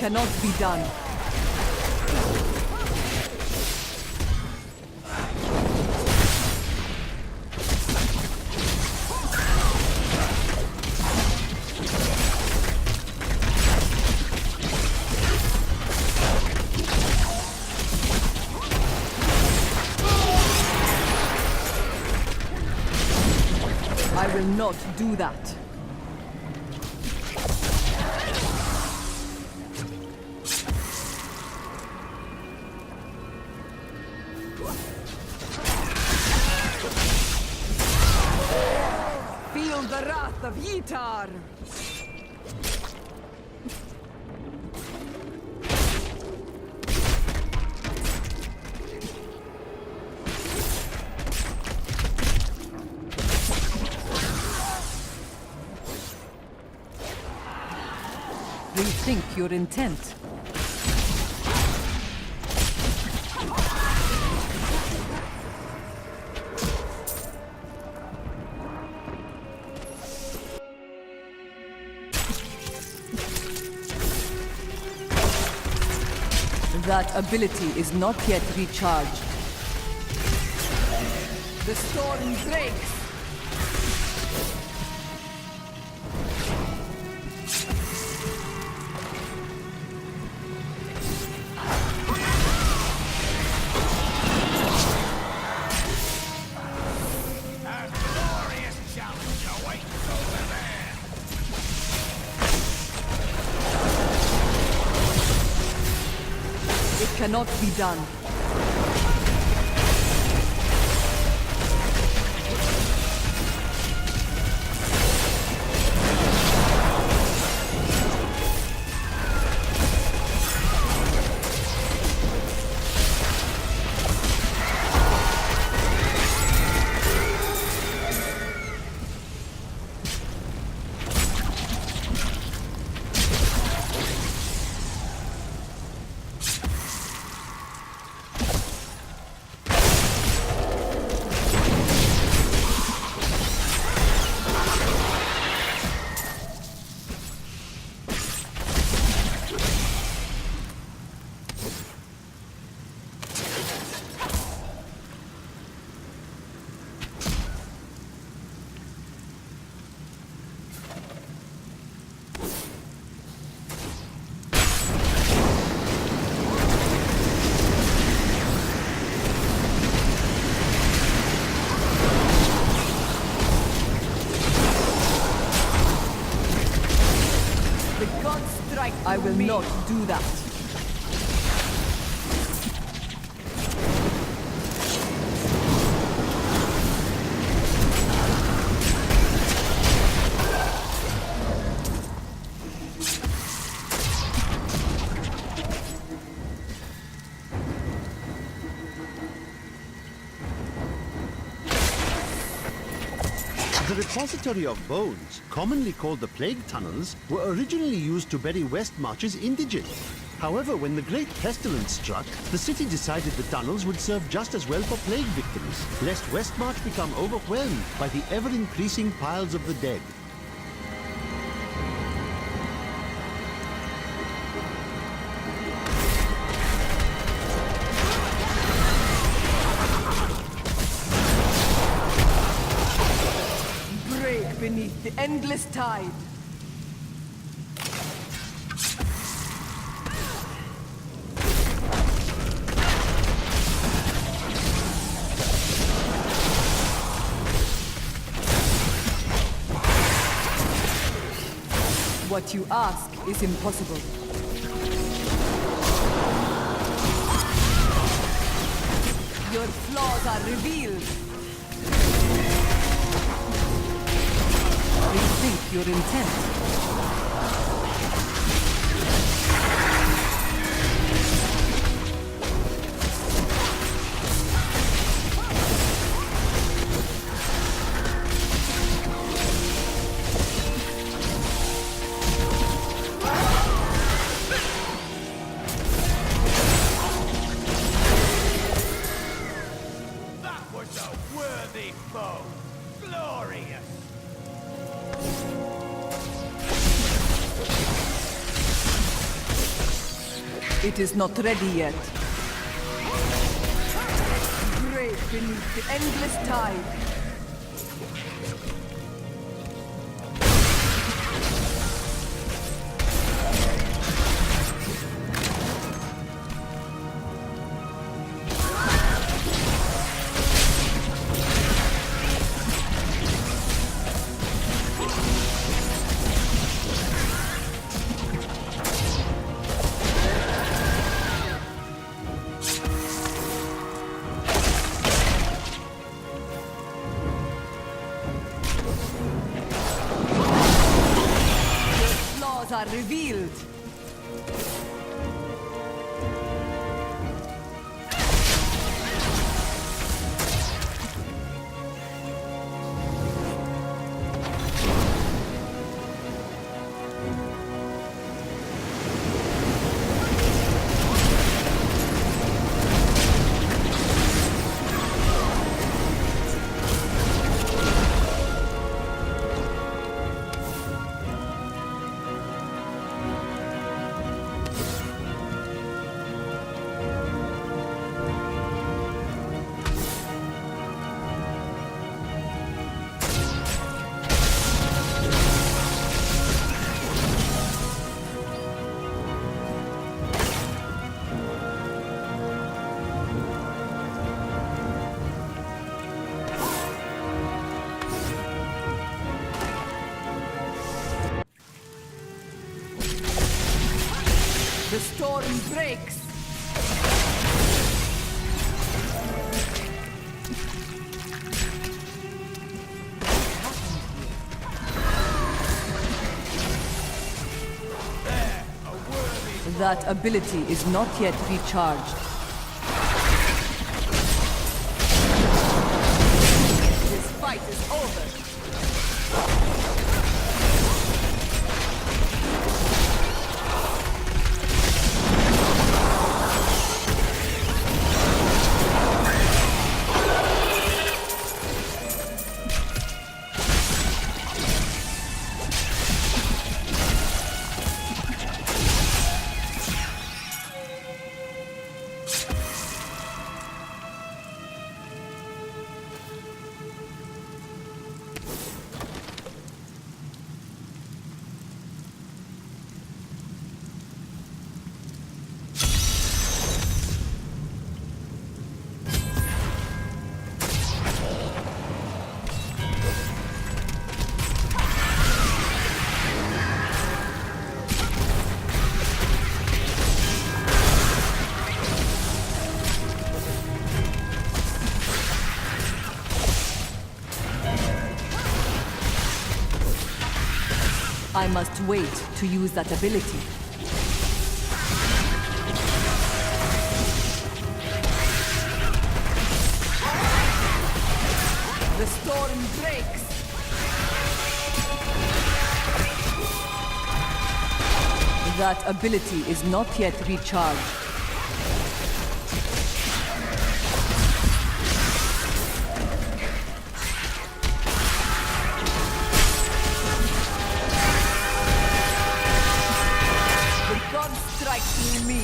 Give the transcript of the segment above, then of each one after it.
cannot be done. I will not do that. Feel the wrath of Yitar! Rethink your intent. That ability is not yet recharged. The storm breaks! Cannot be done. I will not do that. The repository of bones, commonly called the Plague Tunnels, were originally used to bury Westmarch's indigent. However, when the Great Pestilence struck, the city decided the tunnels would serve just as well for plague victims, lest Westmarch become overwhelmed by the ever-increasing piles of the dead. Beneath the endless tide. What you ask is impossible. Your flaws are revealed. Rethink your intent. That was a worthy foe. Glorious. It is not ready yet. Brave beneath the endless tide. Are revealed. The storm breaks. That ability is not yet recharged. This fight is over. I must wait to use that ability. The storm breaks. That ability is not yet recharged. Strike through me.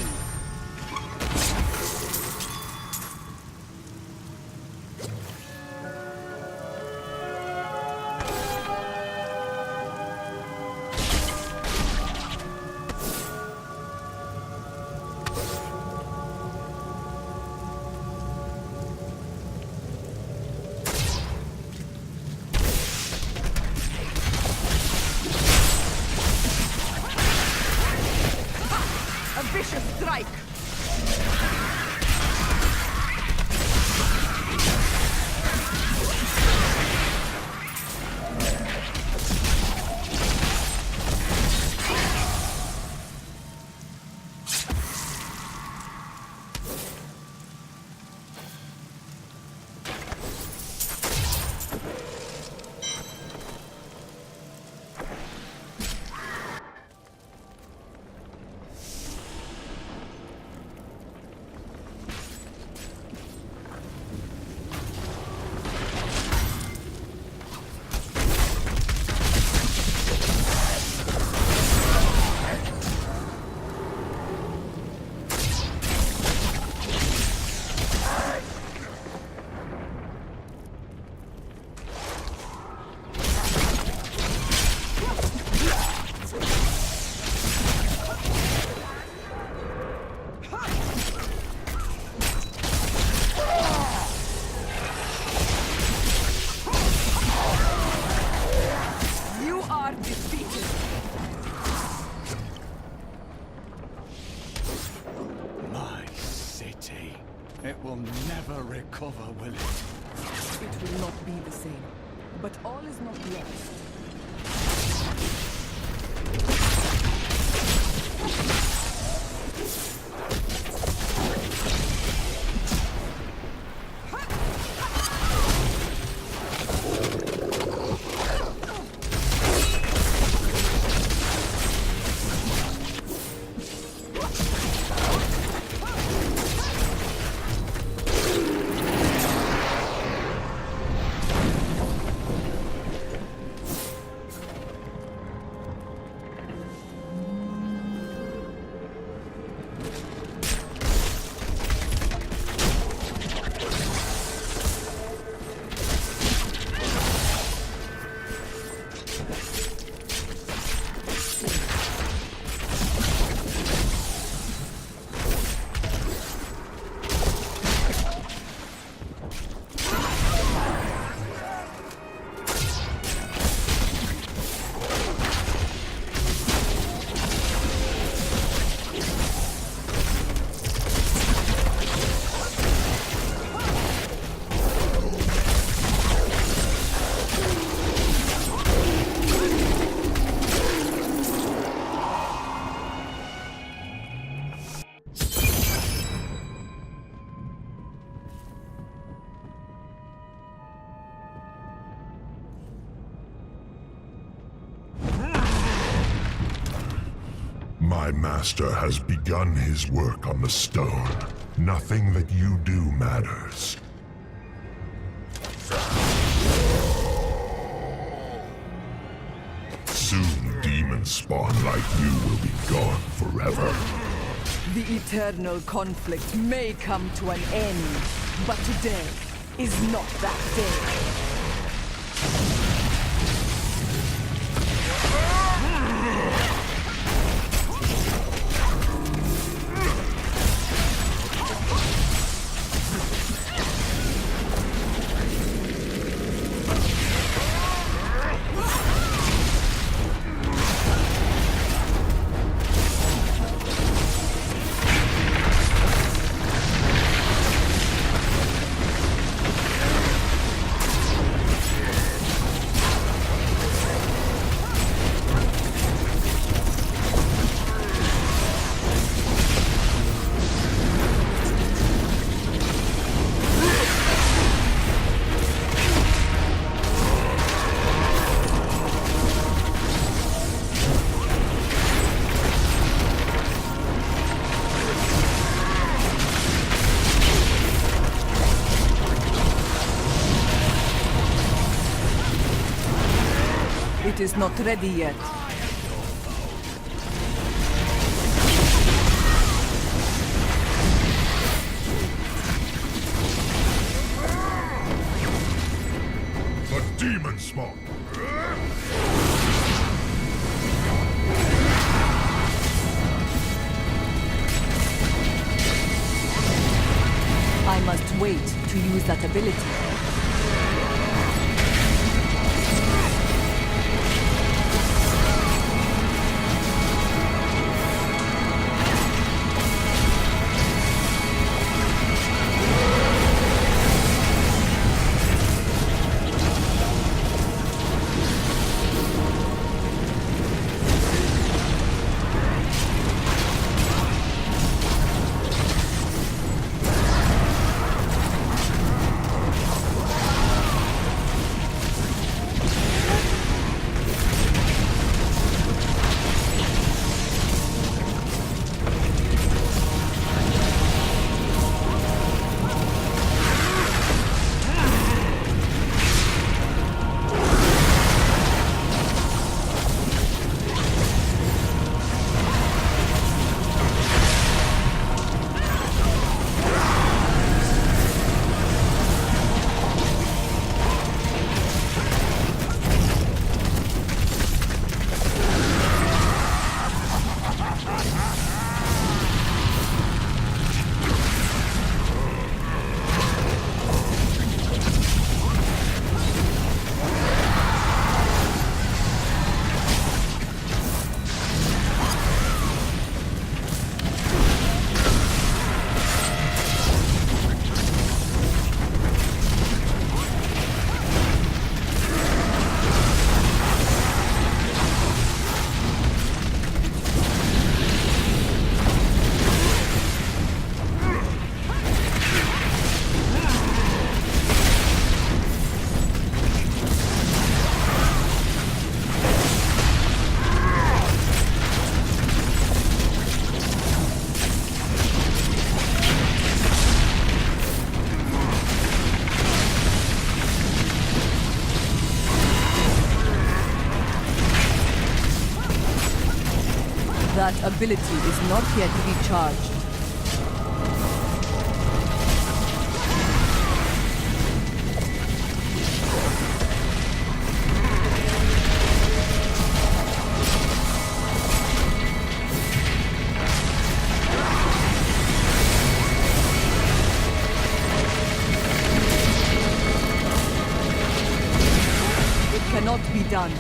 It will never recover, will it? It will not be the same. But all is not lost. My master has begun his work on the stone. Nothing that you do matters. Soon demons spawn like you will be gone forever. The eternal conflict may come to an end, but today is not that day. It is not ready yet. The demon spawn! I must wait to use that ability. That ability is not yet recharged. It cannot be done.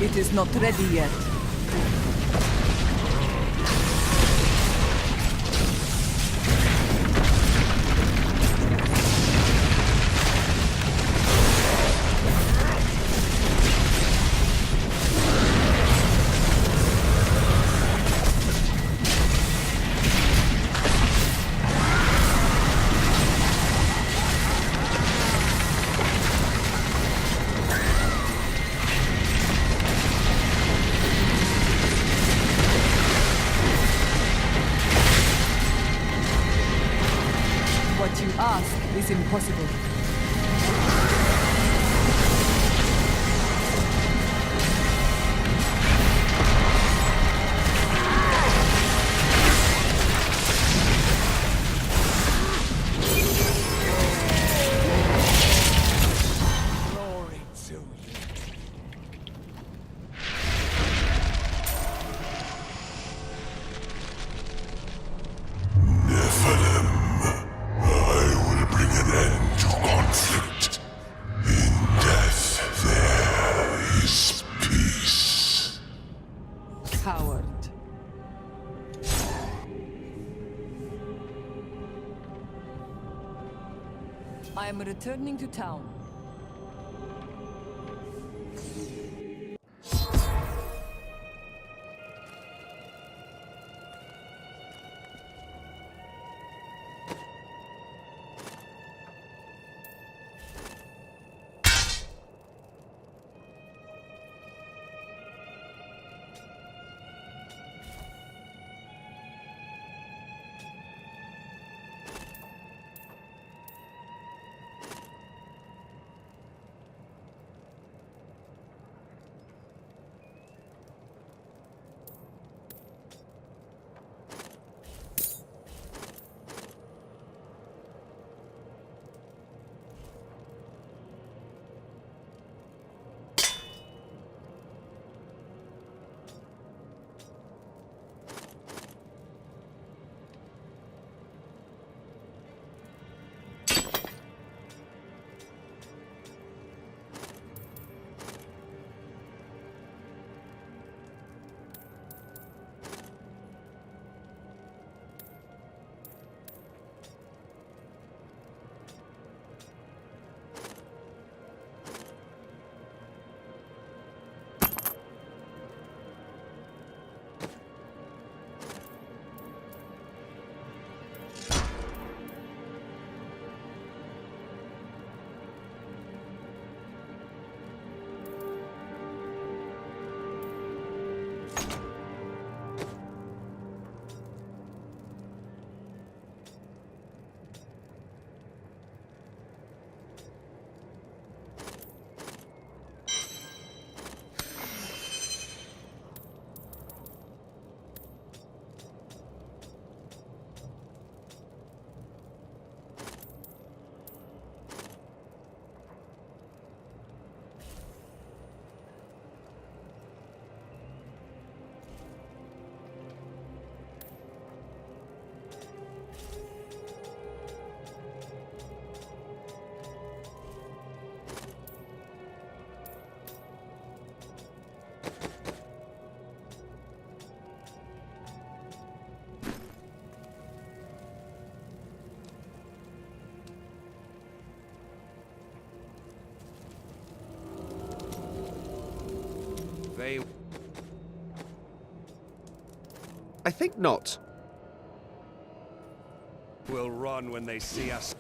It is not ready yet. What you ask is impossible. Glory to you. I will bring an end to conflict. In death there is peace. Coward. I am returning to town. I think not. will run when they see us.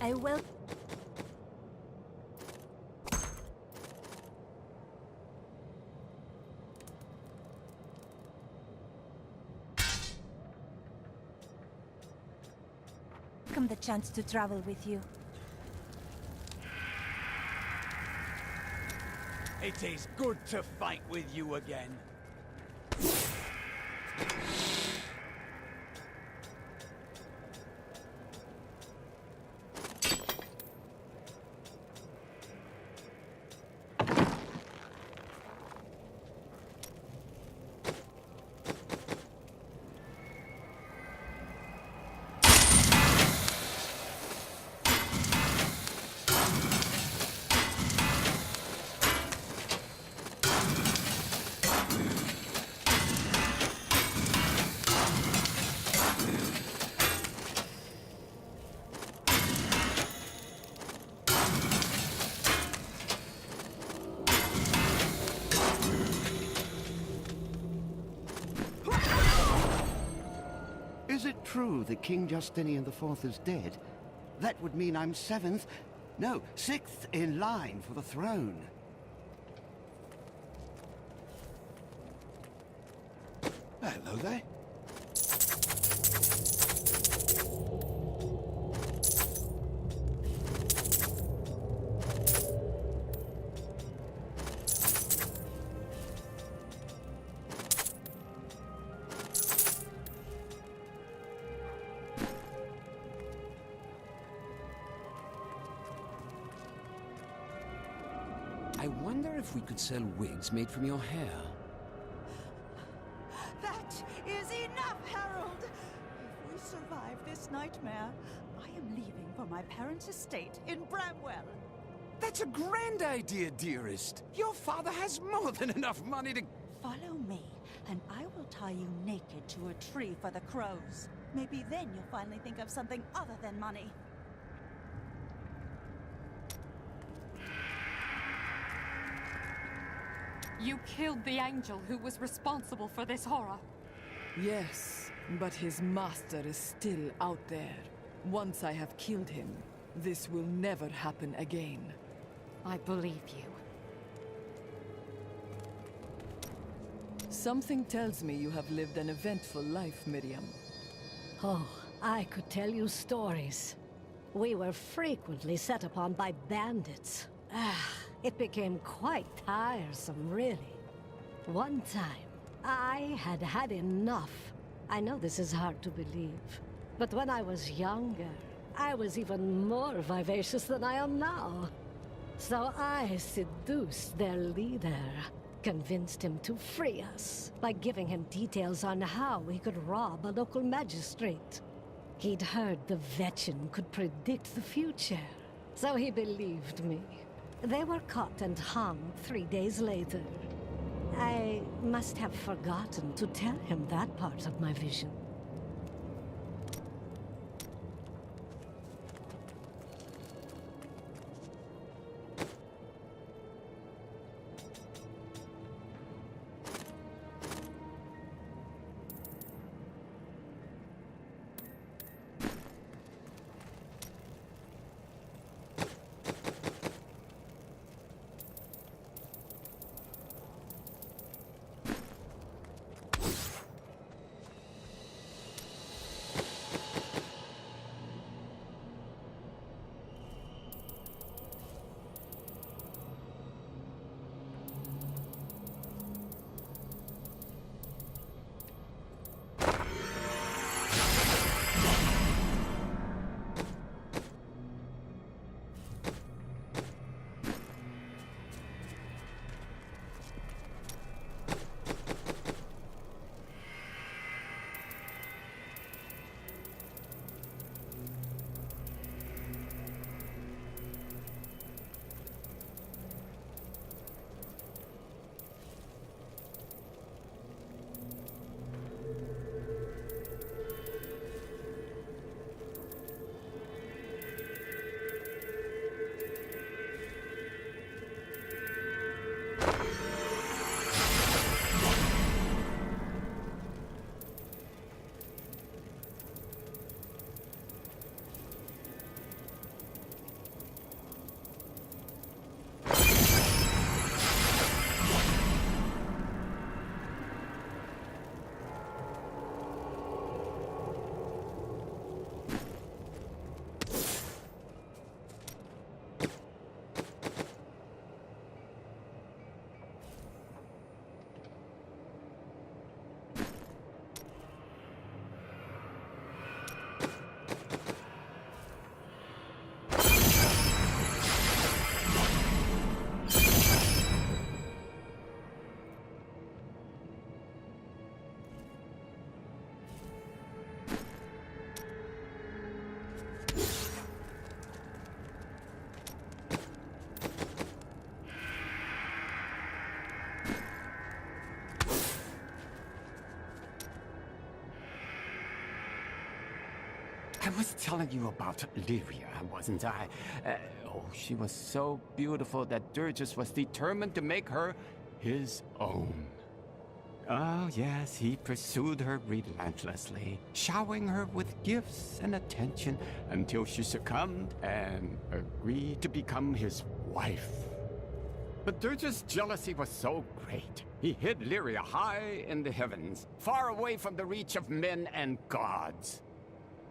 I will. Welcome the chance to travel with you. It is good to fight with you again. Is it true that King Justinian IV is dead? That would mean I'm seventh, no, sixth in line for the throne. Hello there. I wonder if we could sell wigs made from your hair. That is enough, Harold! If we survive this nightmare, I am leaving for my parents' estate in Bramwell. That's a grand idea, dearest. Your father has more than enough money to... Follow me, and I will tie you naked to a tree for the crows. Maybe then you'll finally think of something other than money. You killed the angel who was responsible for this horror. Yes, but his master is still out there. Once I have killed him, this will never happen again. I believe you. Something tells me you have lived an eventful life, Miriam. Oh, I could tell you stories. We were frequently set upon by bandits. It became quite tiresome, really. One time, I had had enough. I know this is hard to believe, but when I was younger, I was even more vivacious than I am now. So I seduced their leader, convinced him to free us by giving him details on how we could rob a local magistrate. He'd heard the Vetchin could predict the future, so he believed me. They were caught and hung 3 days later. I must have forgotten to tell him that part of my vision. I was telling you about Lyria, wasn't I? Oh, she was so beautiful that Durgis was determined to make her his own. Oh, yes, he pursued her relentlessly, showering her with gifts and attention until she succumbed and agreed to become his wife. But Durgis' jealousy was so great, he hid Lyria high in the heavens, far away from the reach of men and gods.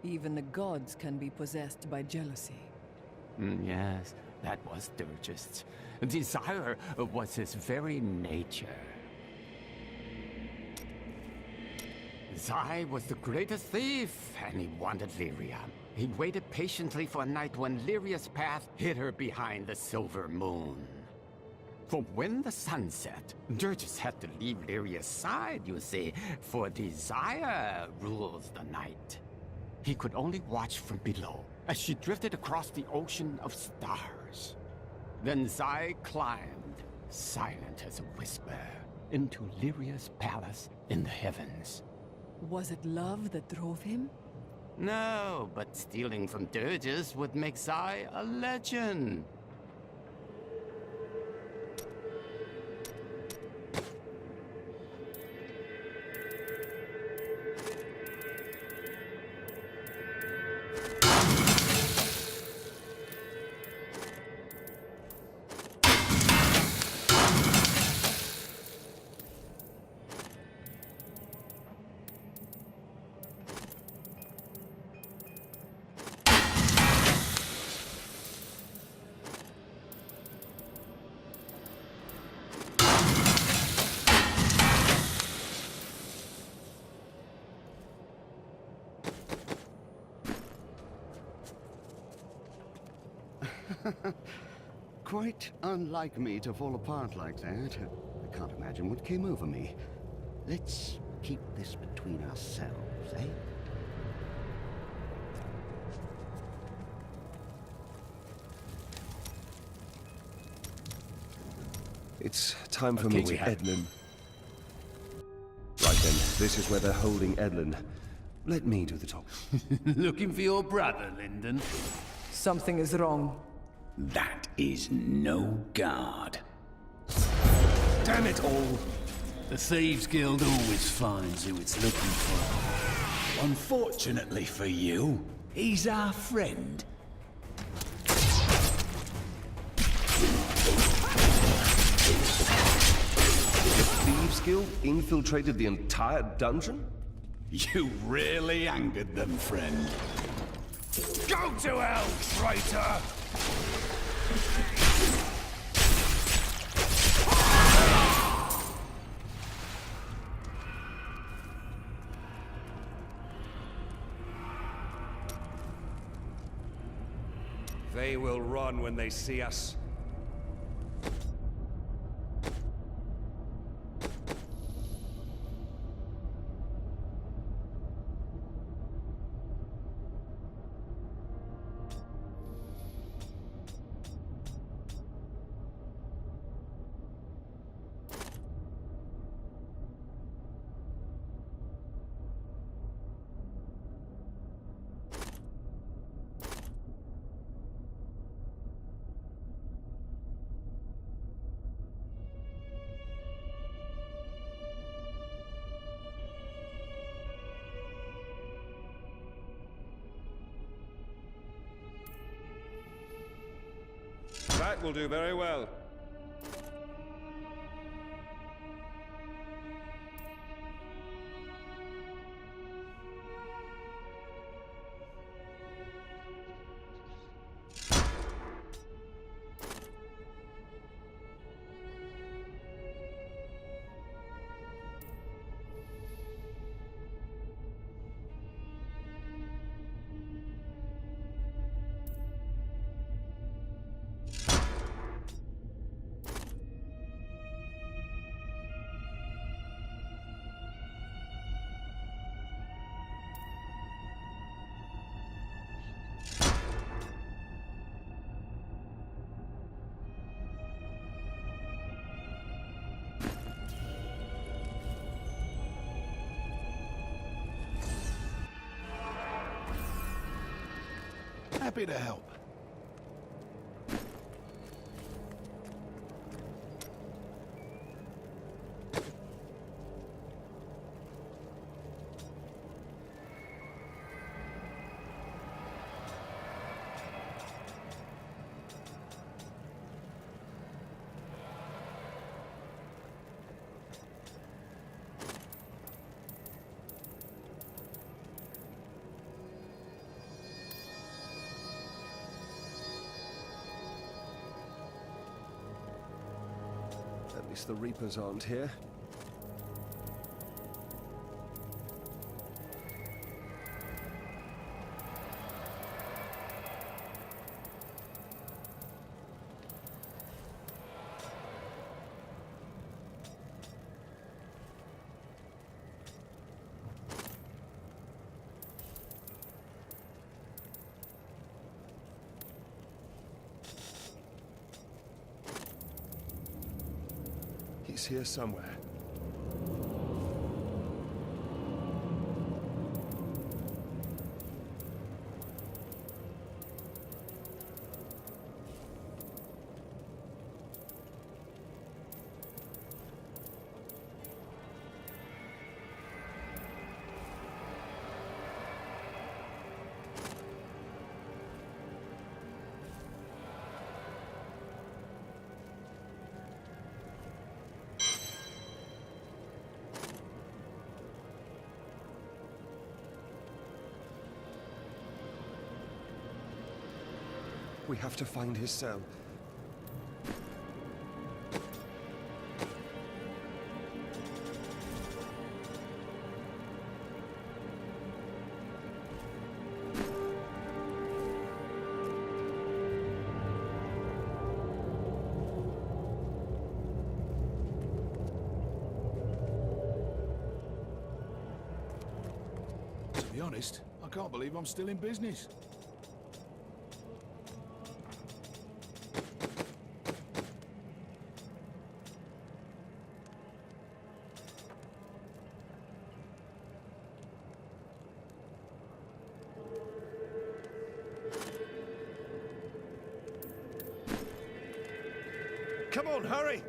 Even the gods can be possessed by jealousy. Yes, that was Durgis. Desire was his very nature. Zai was the greatest thief, and he wanted Lyria. He waited patiently for a night when Lyria's path hid her behind the silver moon. For when the sun set, Durgis had to leave Lyria's side, you see, for desire rules the night. He could only watch from below, as she drifted across the ocean of stars. Then Zai climbed, silent as a whisper, into Lyria's palace in the heavens. Was it love that drove him? No, but stealing from Durgis would make Zai a legend. Quite unlike me to fall apart like that. I can't imagine what came over me. Let's keep this between ourselves, eh? It's time for meeting Edlin. Right then, this is where they're holding Edlin. Let me do the talking. Looking for your brother, Lyndon? Something is wrong. That is no guard. Damn it all! The Thieves Guild always finds who it's looking for. Unfortunately for you, he's our friend. The Thieves Guild infiltrated the entire dungeon? You really angered them, friend. Go to hell, traitor! They will run when they see us. That will do very well. Happy to help. At least the Reapers aren't here. He's here somewhere. We have to find his cell. To be honest, I can't believe I'm still in business. Come on, hurry!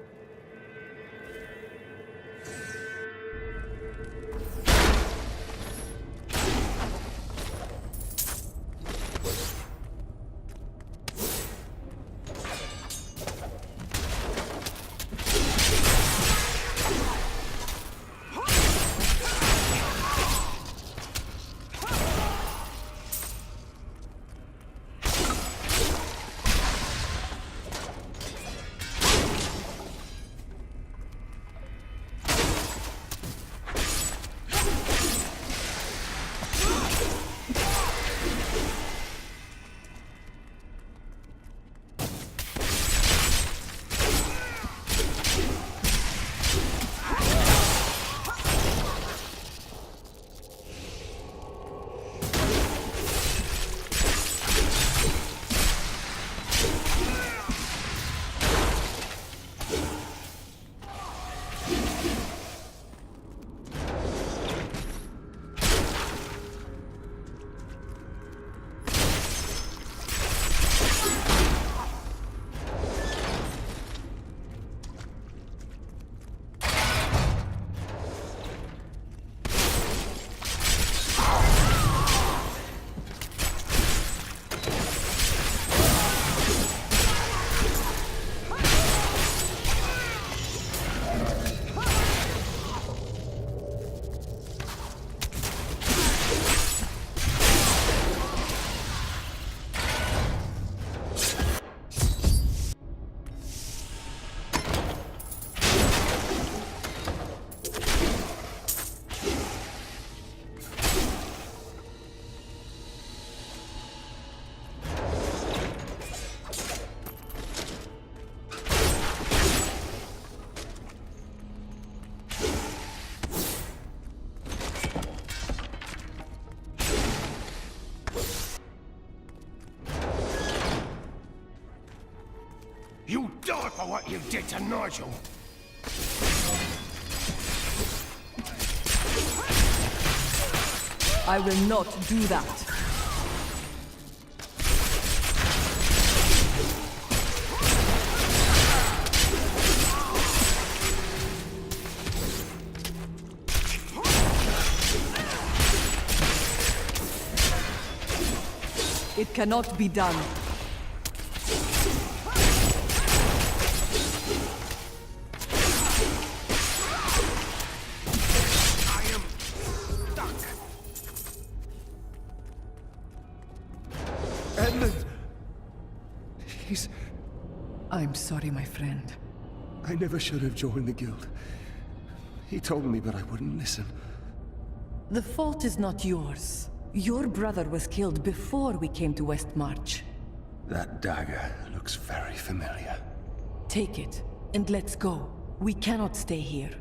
You die for what you did to Nigel! I will not do that. It cannot be done. I am stuck. Edmund! He's... I'm sorry, my friend. I never should have joined the guild. He told me, but I wouldn't listen. The fault is not yours. Your brother was killed before we came to Westmarch. That dagger looks very familiar. Take it, and let's go. We cannot stay here.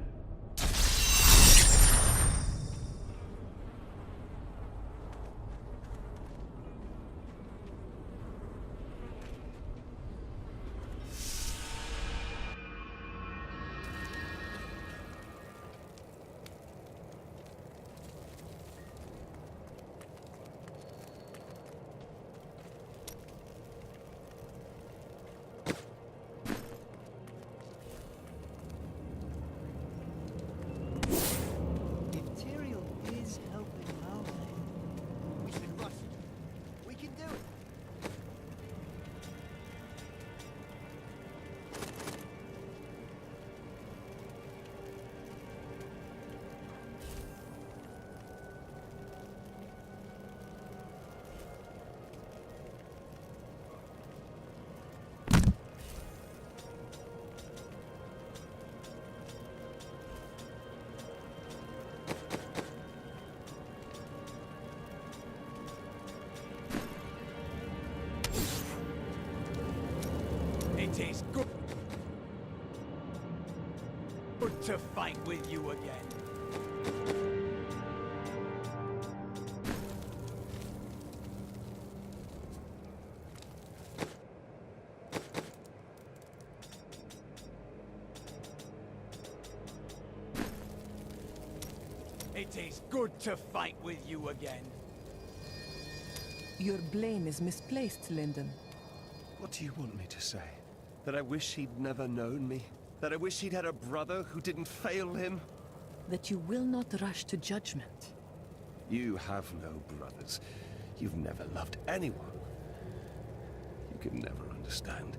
It is good to fight with you again. It is good to fight with you again. Your blame is misplaced, Lyndon. What do you want me to say? That I wish he'd never known me? That I wish he'd had a brother who didn't fail him? That you will not rush to judgment. You have no brothers. You've never loved anyone. You can never understand.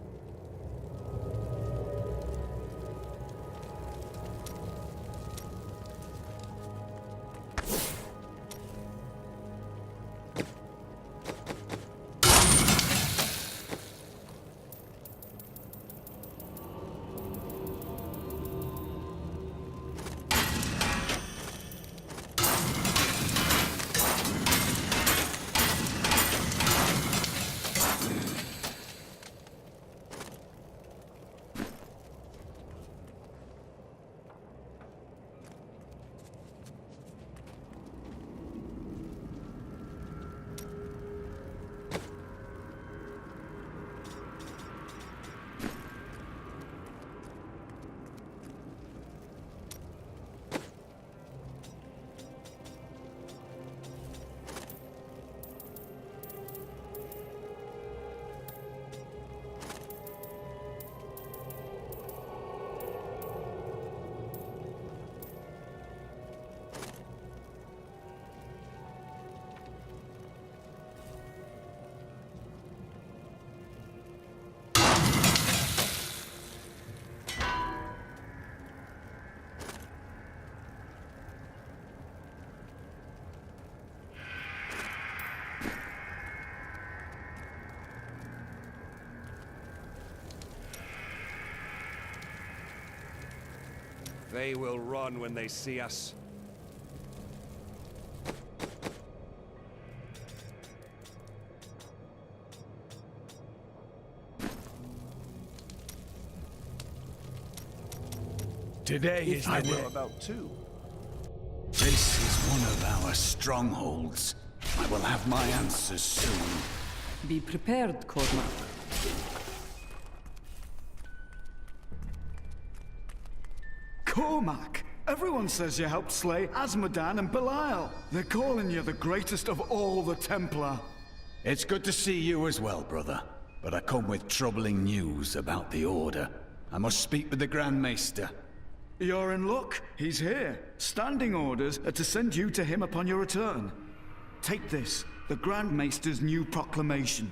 They will run when they see us. Today is the day. About two. This is one of our strongholds. I will have my answers soon. Be prepared, Cormac. Cormac! Everyone says you helped slay Azmodan and Belial. They're calling you the greatest of all the Templar. It's good to see you as well, brother. But I come with troubling news about the Order. I must speak with the Grand Maester. You're in luck. He's here. Standing orders are to send you to him upon your return. Take this. The Grand Maester's new proclamation.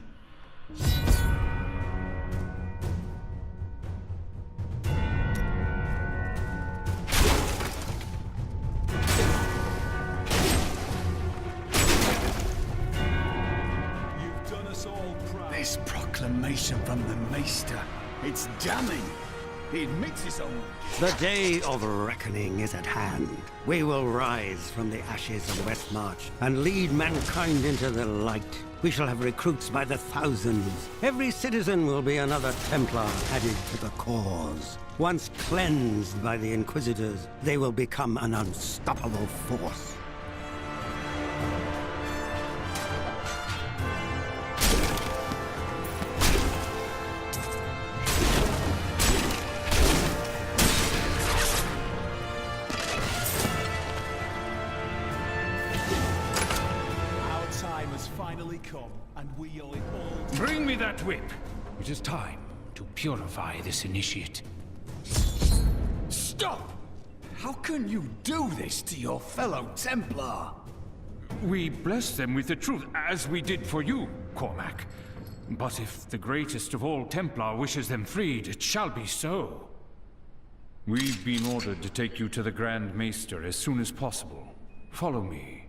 This proclamation from the Maester, it's damning. He admits his own. The day of reckoning is at hand. We will rise from the ashes of Westmarch and lead mankind into the light. We shall have recruits by the thousands. Every citizen will be another Templar added to the cause. Once cleansed by the Inquisitors, they will become an unstoppable force. Bring me that whip. It is time to purify this initiate. Stop! How can you do this to your fellow Templar? We bless them with the truth, as we did for you, Cormac. But if the greatest of all Templar wishes them freed, it shall be so. We've been ordered to take you to the Grand Maester as soon as possible. Follow me.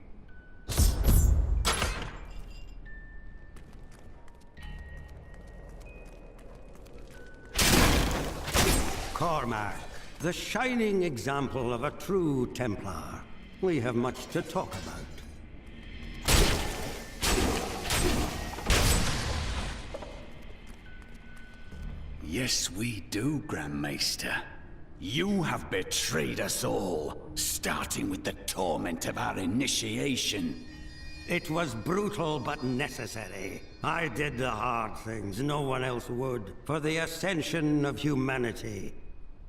Cormac, the shining example of a true Templar. We have much to talk about. Yes, we do, Grand Maester. You have betrayed us all, starting with the torment of our initiation. It was brutal but necessary. I did the hard things no one else would, for the ascension of humanity.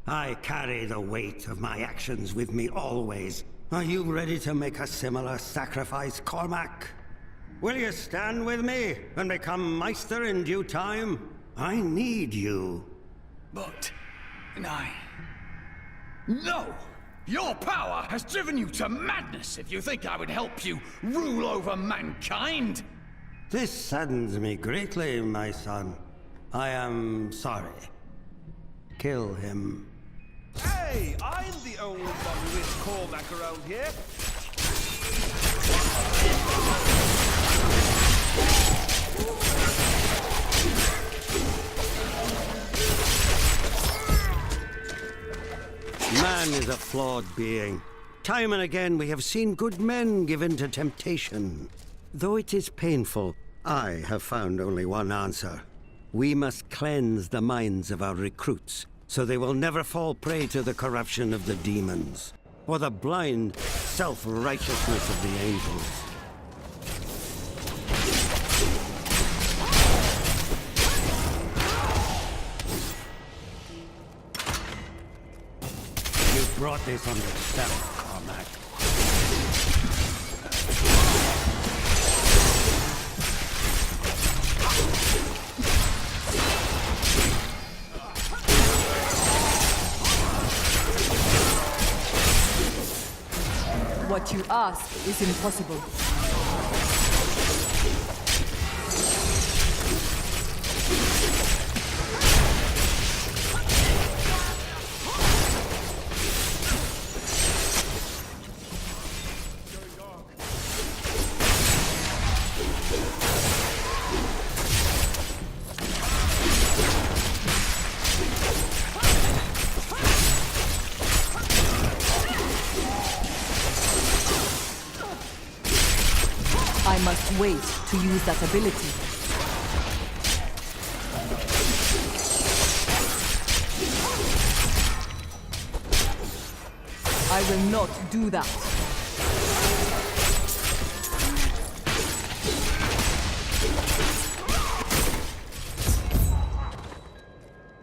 I carry the weight of my actions with me always. Are you ready to make a similar sacrifice, Cormac? Will you stand with me and become Meister in due time? I need you. But... No! Your power has driven you to madness if you think I would help you rule over mankind! This saddens me greatly, my son. I am sorry. Kill him. Hey, I'm the only one who is Cormac around here. Man is a flawed being. Time and again we have seen good men given to temptation. Though it is painful, I have found only one answer. We must cleanse the minds of our recruits, so they will never fall prey to the corruption of the demons, or the blind self-righteousness of the angels. You brought this on yourself, Cormac. What you ask is impossible. I must wait to use that ability. I will not do that.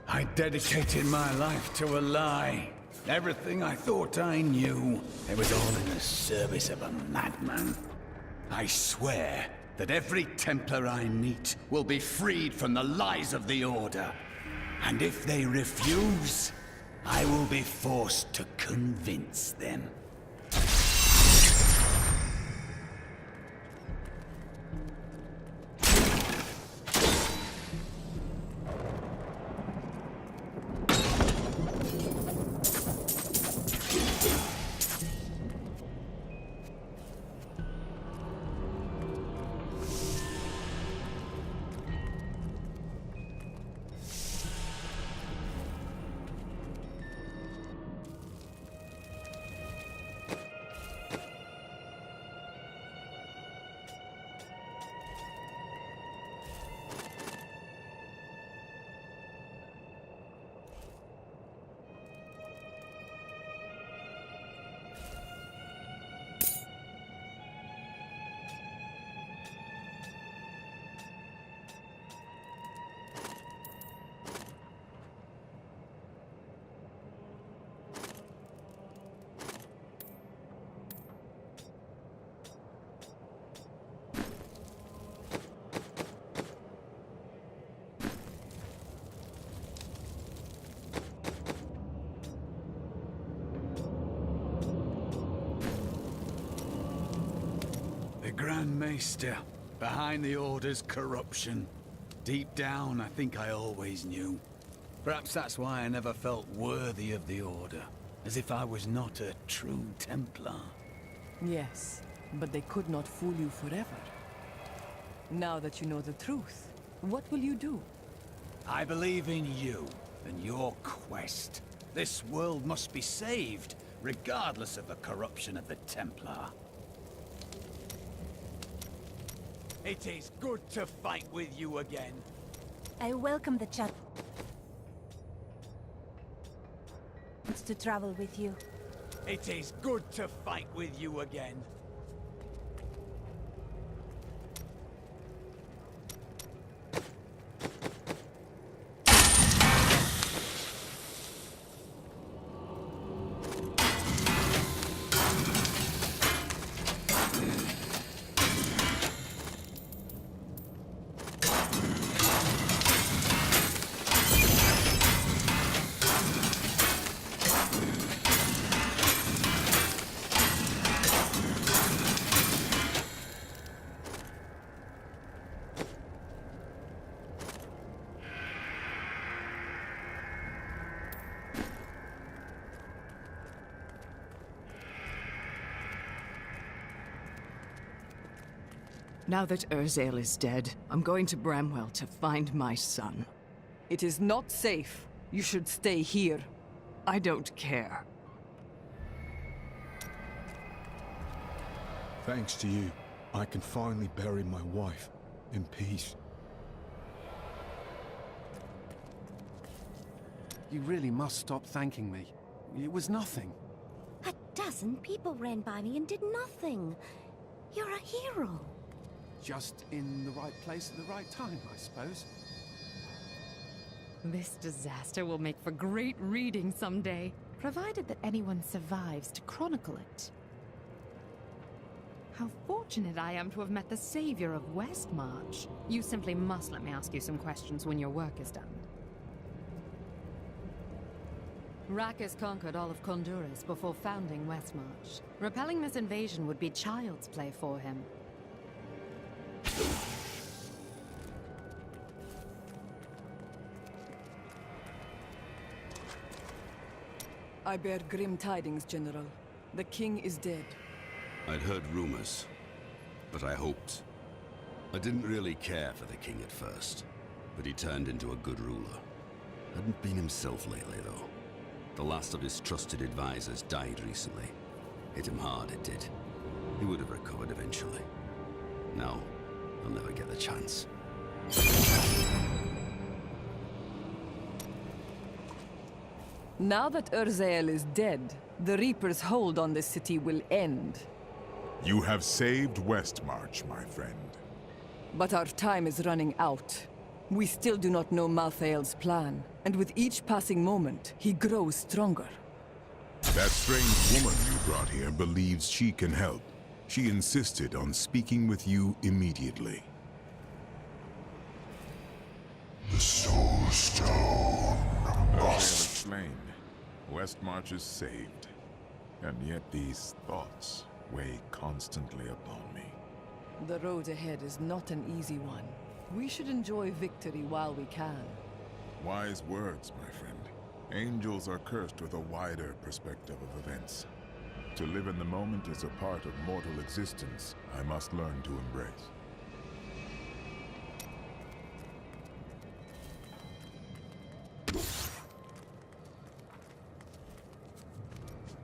I dedicated my life to a lie. Everything I thought I knew, it was all in the service of a madman. I swear that every Templar I meet will be freed from the lies of the Order. And if they refuse, I will be forced to convince them. Grand Maester, behind the Order's corruption. Deep down, I think I always knew. Perhaps that's why I never felt worthy of the Order, as if I was not a true Templar. Yes, but they could not fool you forever. Now that you know the truth, what will you do? I believe in you and your quest. This world must be saved, regardless of the corruption of the Templar. It is good to fight with you again. I welcome the chance to travel with you. It is good to fight with you again. Now that Urzael is dead, I'm going to Bramwell to find my son. It is not safe. You should stay here. I don't care. Thanks to you, I can finally bury my wife in peace. You really must stop thanking me. It was nothing. A dozen people ran by me and did nothing. You're a hero. Just in the right place at the right time, I suppose. This disaster will make for great reading someday, provided that anyone survives to chronicle it. How fortunate I am to have met the savior of Westmarch. You simply must let me ask you some questions when your work is done. Rackus conquered all of Honduras before founding Westmarch. Repelling this invasion would be child's play for him. I bear grim tidings, General. The king is dead. I'd heard rumors, but I hoped. I didn't really care for the king at first, but he turned into a good ruler. Hadn't been himself lately, though. The last of his trusted advisors died recently. Hit him hard, it did. He would have recovered eventually. No, he'll never get the chance. Now that Urzael is dead, the Reaper's hold on the city will end. You have saved Westmarch, my friend. But our time is running out. We still do not know Malthael's plan, and with each passing moment, he grows stronger. That strange woman you brought here believes she can help. She insisted on speaking with you immediately. The Soul Stone must. Slain. Westmarch is saved. And yet these thoughts weigh constantly upon me. The road ahead is not an easy one. We should enjoy victory while we can. Wise words, my friend. Angels are cursed with a wider perspective of events. To live in the moment is a part of mortal existence I must learn to embrace.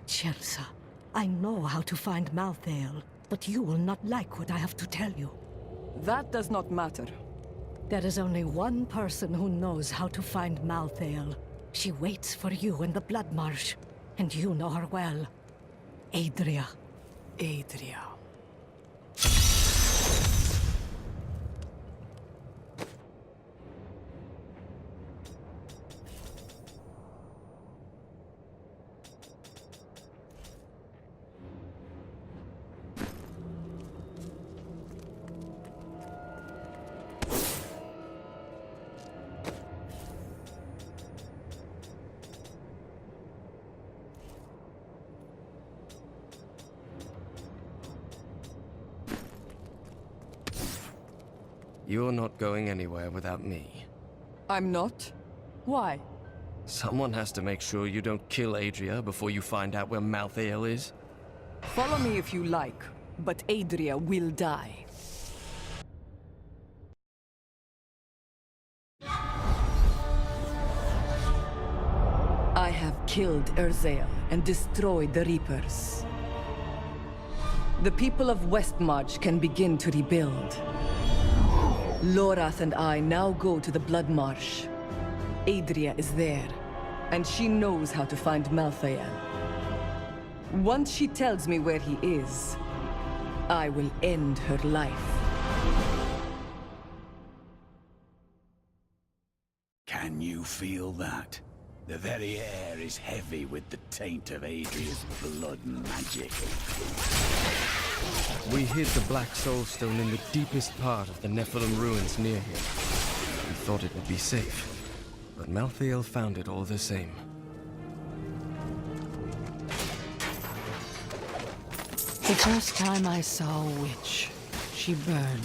Chelsea, I know how to find Malthael, but you will not like what I have to tell you. That does not matter. There is only one person who knows how to find Malthael. She waits for you in the Blood Marsh, and you know her well. Adria. Adria. You're not going anywhere without me. I'm not? Why? Someone has to make sure you don't kill Adria before you find out where Malthael is. Follow me if you like, but Adria will die. I have killed Urzael and destroyed the Reapers. The people of Westmarch can begin to rebuild. Lorath and I now go to the Blood Marsh. Adria is there, and she knows how to find Malthael. Once she tells me where he is, I will end her life. Can you feel that? The very air is heavy with the taint of Adria's blood magic. We hid the Black Soul Stone in the deepest part of the Nephilim ruins near here. We thought it would be safe, but Malthael found it all the same. The first time I saw a witch, she burned.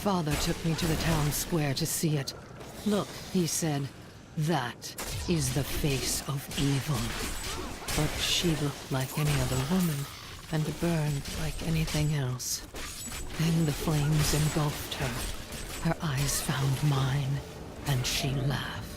Father took me to the town square to see it. Look, he said, that is the face of evil. But she looked like any other woman, and burned like anything else. Then the flames engulfed her. Her eyes found mine, and she laughed.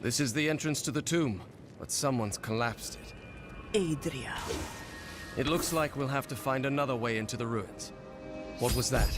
This is the entrance to the tomb, but someone's collapsed it. Adria. It looks like we'll have to find another way into the ruins. What was that?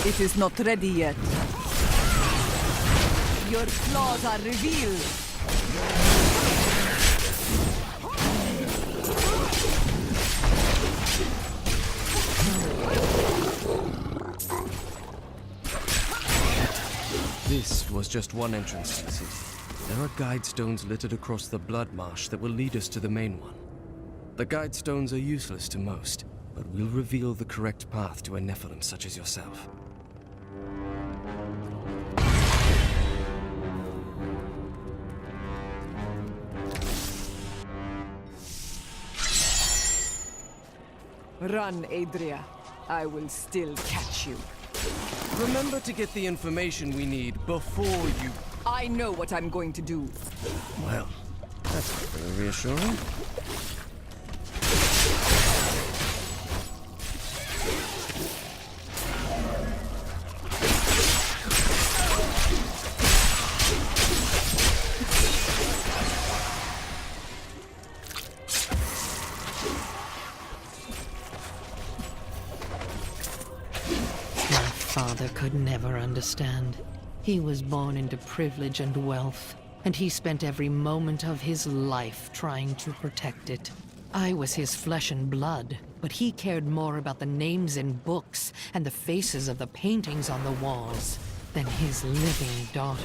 It is not ready yet. Your claws are revealed. This was just one entrance to the city. There are guide stones littered across the Blood Marsh that will lead us to the main one. The guide stones are useless to most, but will reveal the correct path to a Nephilim such as yourself. Run, Adria. I will still catch you. Remember to get the information we need before you... I know what I'm going to do. Well, that's very reassuring. Father could never understand. He was born into privilege and wealth, and he spent every moment of his life trying to protect it. I was his flesh and blood, but he cared more about the names in books and the faces of the paintings on the walls than his living daughter.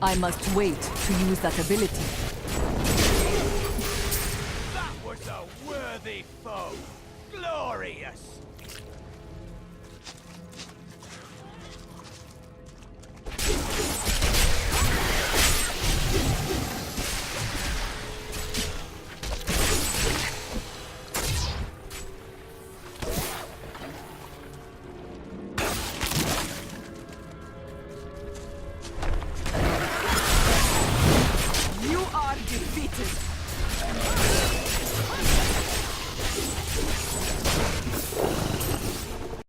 I must wait to use that ability.